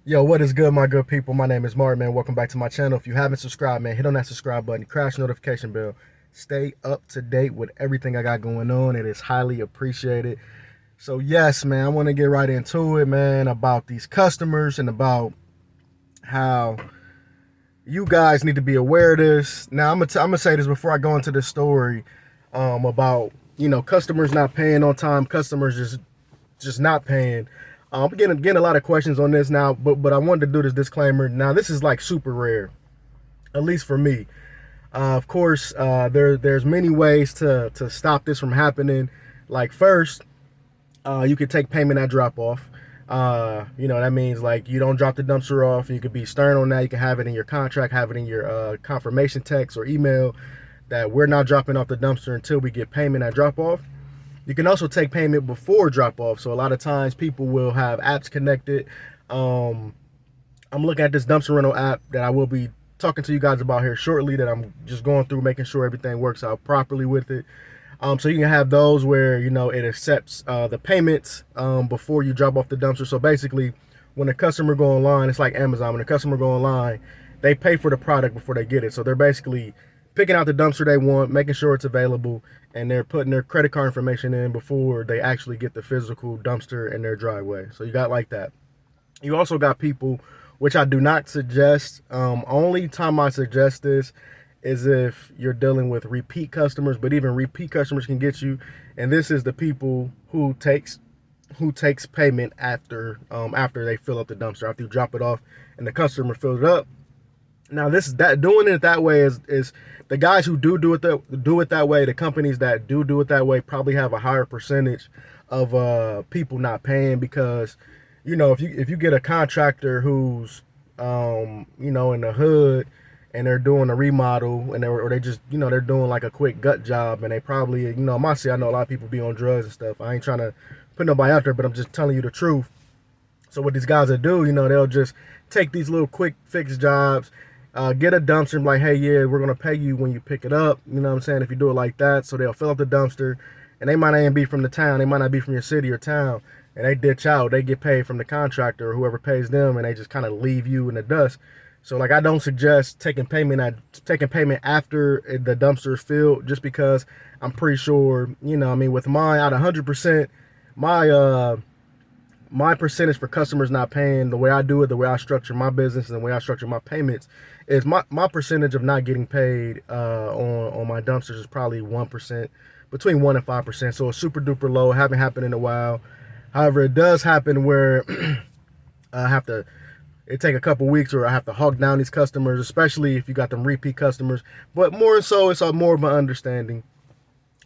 Yo, what is good, my good people? My name is Martin, man. Welcome back to my channel. If you haven't subscribed, man, hit on that subscribe button, crash notification bell. Stay up to date with everything I got going on. It is highly appreciated. So, yes, man, I want to get right into it, man, about these customers and about how you guys need to be aware of this. Now, I'm gonna say this before I go into this story about customers not paying on time, customers just not paying. I'm getting a lot of questions on this now, but I wanted to do this disclaimer. Now, this is like super rare, at least for me. Of course, there's many ways to stop this from happening. Like first, you could take payment at drop off. That means like you don't drop the dumpster off. You could be stern on that. You can have it in your contract, have it in your confirmation text or email that we're not dropping off the dumpster until we get payment at drop off. You can also take payment before drop off. So a lot of times people will have apps connected. I'm looking at this dumpster rental app that I will be talking to you guys about here shortly, that I'm just going through, making sure everything works out properly with it. So you can have those where, it accepts the payments before you drop off the dumpster. So basically, when a customer go online, it's like Amazon. When a customer go online, they pay for the product before they get it. So they're basically picking out the dumpster they want, making sure it's available, and they're putting their credit card information in before they actually get the physical dumpster in their driveway. So you got like that. You also got people, which I do not suggest. Only time I suggest this is if you're dealing with repeat customers, but even repeat customers can get you. And this is the people who takes payment after they fill up the dumpster, after you drop it off and the customer fills it up. Now, doing it that way is the guys who do it that way. The companies that do it that way probably have a higher percentage of people not paying, because if you get a contractor who's in the hood and they're doing a remodel, and they just they're doing like a quick gut job, and they probably my city, I know a lot of people be on drugs and stuff. I ain't trying to put nobody out there, but I'm just telling you the truth. So what these guys will do, they'll just take these little quick fix jobs, get a dumpster and be like, hey, yeah, we're going to pay you when you pick it up. You know what I'm saying? If you do it like that. So they'll fill up the dumpster, and they might not even be from the town. They might not be from your city or town. And they ditch out. They get paid from the contractor or whoever pays them, and they just kind of leave you in the dust. So like, I don't suggest taking payment after the dumpster is filled, just because I'm pretty sure, with mine out of 100%, my percentage for customers not paying, the way I do it, the way I structure my business, and the way I structure my payments, is my percentage of not getting paid on my dumpsters is probably 1%, between 1 and 5%. So it's super duper low. It haven't happened in a while. However, it does happen where it take a couple weeks, or I have to hog down these customers, especially if you got them repeat customers. But more so, it's more of an understanding.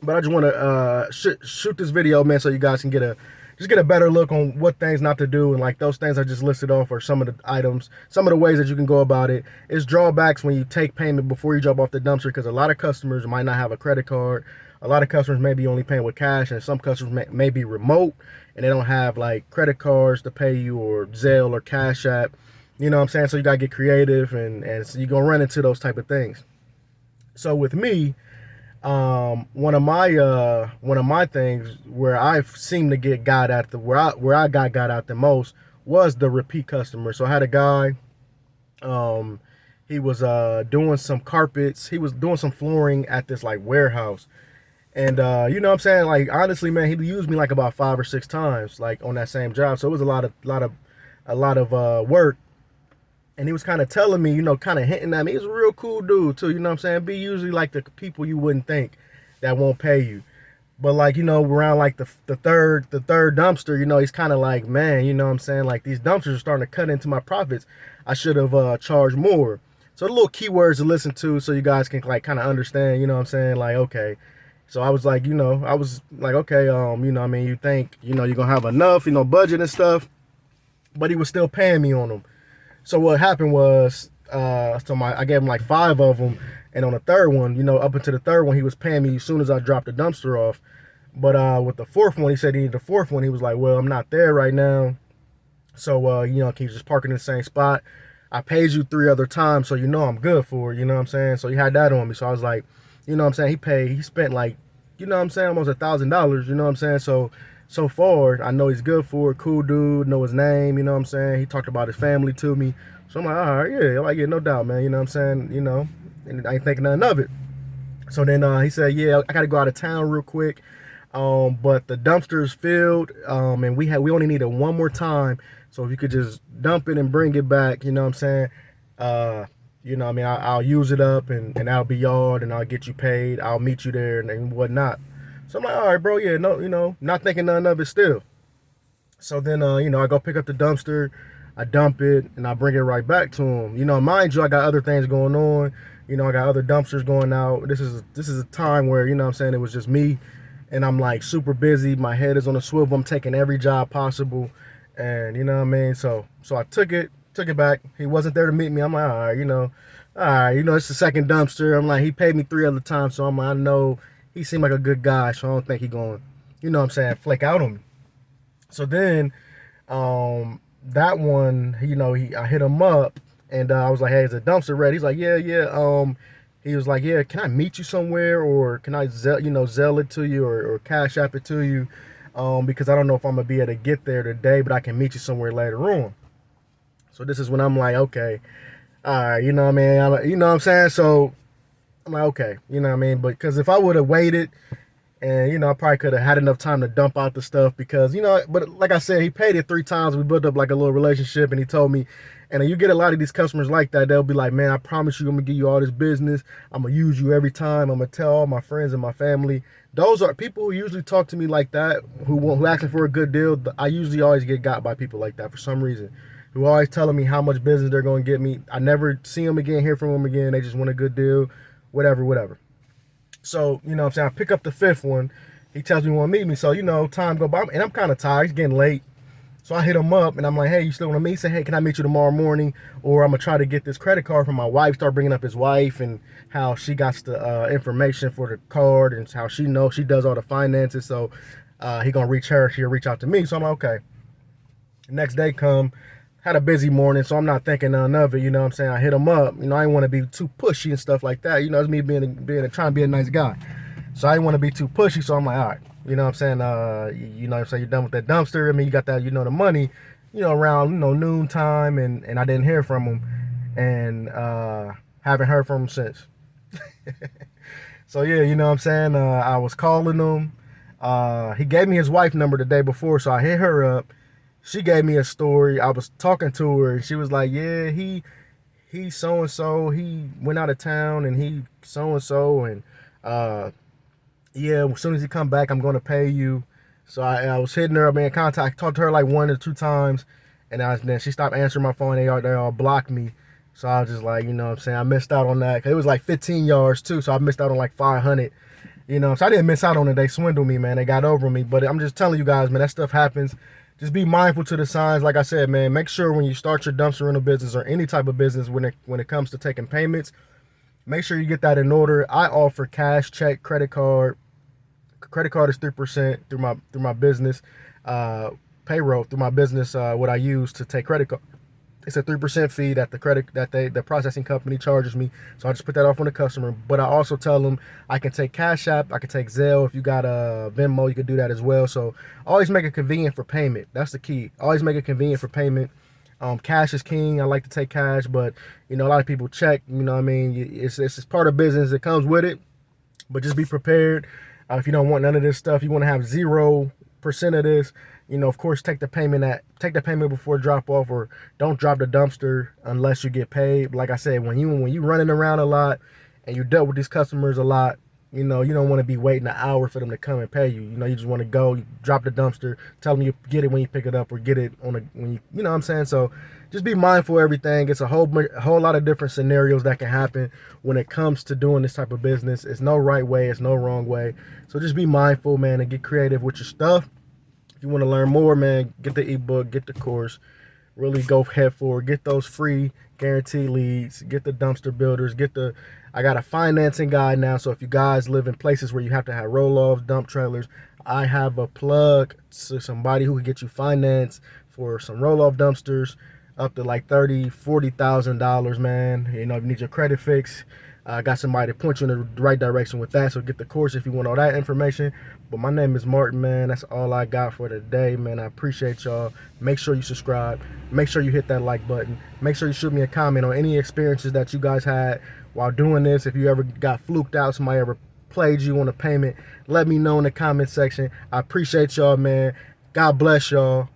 But I just want to shoot this video, man, so you guys can get a better look on what things not to do. And like, those things I just listed off are some of the items, some of the ways that you can go about it. Is drawbacks when you take payment before you drop off the dumpster, because a lot of customers might not have a credit card. A lot of customers may be only paying with cash, and some customers may be remote and they don't have like credit cards to pay you, or Zelle or Cash App. You know what I'm saying? So you gotta get creative, and so you're gonna run into those type of things. So with me, one of my things where I've seemed to get got at where I got out the most was the repeat customer. So I had a guy, he was doing some carpets, he was doing some flooring at this like warehouse. And you know what I'm saying? Like, honestly, man, he used me like about 5 or 6 times, like on that same job. So it was a lot of work. And he was kind of telling me, kind of hinting at me. He's a real cool dude too, you know what I'm saying? Be usually like the people you wouldn't think that won't pay you. But like, around like the third dumpster, he's kind of like, man, you know what I'm saying? Like, these dumpsters are starting to cut into my profits. I should have charged more. So the little keywords to listen to, so you guys can like kind of understand, you know what I'm saying? Like, okay. So I was like, okay, you think, you're gonna have enough, budget and stuff. But he was still paying me on them. So what happened was, I gave him like 5 of them, and on the third one, up until the third one, he was paying me as soon as I dropped the dumpster off. But with the fourth one, he said he needed the fourth one. He was like, well, I'm not there right now, so can you just park in the same spot? I paid you 3 other times, so I'm good for it. You know what I'm saying? So he had that on me. So I was like, he spent like, almost $1,000. You know what I'm saying? So so far, I know he's good for it, cool dude, know his name, you know what I'm saying? He talked about his family to me. So I'm like, all right, yeah, like, yeah, no doubt, man, you know what I'm saying? You know, and I ain't thinking nothing of it. So then he said, yeah, I got to go out of town real quick. But the dumpster's filled, and we only need it one more time. So if you could just dump it and bring it back, you know what I'm saying? You know what I mean? I'll use it up and that'll be yard and I'll get you paid. I'll meet you there and whatnot. So I'm like, all right, bro, yeah, no, you know, not thinking none of it still. So then, you know, I go pick up the dumpster, I dump it, and I bring it right back to him. You know, mind you, I got other things going on. You know, I got other dumpsters going out. This is a time where, you know what I'm saying, it was just me, and I'm like super busy. My head is on a swivel. I'm taking every job possible, and you know what I mean. So I took it back. He wasn't there to meet me. I'm like, all right, you know, it's the second dumpster. I'm like, he paid me 3 other times, so I'm like, I know he seemed like a good guy, so I don't think he going, you know what I'm saying, flake out on me. So then, that one, you know, I hit him up and I was like, hey, is the dumpster ready? He's like, yeah. He was like, yeah, can I meet you somewhere or can I, Zelle it to you or Cash App it to you? Because I don't know if I'm gonna be able to get there today, but I can meet you somewhere later on. So this is when I'm like, okay, all right, you know what I mean? You know what I'm saying? So I'm like, okay, you know what I mean? But because if I would have waited, and, you know, I probably could have had enough time to dump out the stuff because, you know, but like I said, he paid it 3 times. We built up like a little relationship and he told me, and you get a lot of these customers like that. They'll be like, man, I promise you I'm going to give you all this business. I'm going to use you every time. I'm going to tell all my friends and my family. Those are people who usually talk to me like that, who asking for a good deal. I usually always get got by people like that for some reason, who always telling me how much business they're going to get me. I never see them again, hear from them again. They just want a good deal, whatever. So, you know what I'm saying, I pick up the 5th one. He tells me he want to meet me. So, you know, time go by. And I'm kind of tired. It's getting late. So I hit him up, and I'm like, hey, you still want to meet? He said, hey, can I meet you tomorrow morning? Or I'm going to try to get this credit card from my wife. Start bringing up his wife and how she got the information for the card and how she knows she does all the finances. So he going to reach her. She'll reach out to me. So I'm like, okay. The next day come. Had a busy morning, so I'm not thinking none of it, you know what I'm saying? I hit him up. You know, I didn't want to be too pushy and stuff like that. You know, it's me trying to be a nice guy. So I didn't want to be too pushy, so I'm like, all right. You know what I'm saying? You know what I'm saying? You're done with that dumpster. I mean, you got that, you know, the money, you know, around, you know, noon time, and I didn't hear from him. And haven't heard from him since. So, yeah, you know what I'm saying? I was calling him. He gave me his wife number the day before, so I hit her up. She gave me a story. I was talking to her, and she was like, yeah, he so-and-so. He went out of town, and he so-and-so, and yeah, as soon as he come back, I'm going to pay you. So I was hitting her up, man, contact. Talked to her like 1 or 2 times, and then she stopped answering my phone. They all blocked me. So I was just like, you know what I'm saying, I missed out on that. 'Cause it was like 15 yards, too, so I missed out on like 500. You know, so I didn't miss out on it. They swindled me, man. They got over me. But I'm just telling you guys, man, that stuff happens. Just be mindful to the signs. Like I said, man, make sure when you start your dumpster rental business or any type of business when it comes to taking payments, make sure you get that in order. I offer cash, check, credit card. Credit card is 3% through my business payroll, through my business, what I use to take credit card. It's a 3% fee that the processing company charges me. So I just put that off on the customer. But I also tell them I can take Cash App, I can take Zelle. If you got a Venmo, you can do that as well. So always make it convenient for payment. That's the key. Always make it convenient for payment. Cash is king. I like to take cash, but you know, a lot of people check. You know what I mean? It's part of business. It comes with it. But just be prepared. If you don't want none of this stuff, you want to have 0% of this. You know, of course, take the payment before drop off, or don't drop the dumpster unless you get paid. Like I said, when you running around a lot and you dealt with these customers a lot, you know, you don't want to be waiting an hour for them to come and pay you. You know, you just want to go, you drop the dumpster, tell them you get it when you pick it up, or get it when you know what I'm saying? So just be mindful of everything. It's a whole lot of different scenarios that can happen when it comes to doing this type of business. It's no right way, it's no wrong way. So just be mindful, man, and get creative with your stuff. If you want to learn more, man, get the ebook, get the course, really go head forward, get those free guaranteed leads, get the dumpster builders, I got a financing guide now. So if you guys live in places where you have to have roll-offs, dump trailers, I have a plug to somebody who can get you finance for some roll-off dumpsters up to like $30,000, $40,000, man. You know, if you need your credit fixed, I got somebody to point you in the right direction with that. So get the course if you want all that information. But my name is Martin, man. That's all I got for today, man. I appreciate y'all. Make sure you subscribe. Make sure you hit that like button. Make sure you shoot me a comment on any experiences that you guys had while doing this. If you ever got fluked out, somebody ever played you on a payment, let me know in the comment section. I appreciate y'all, man. God bless y'all.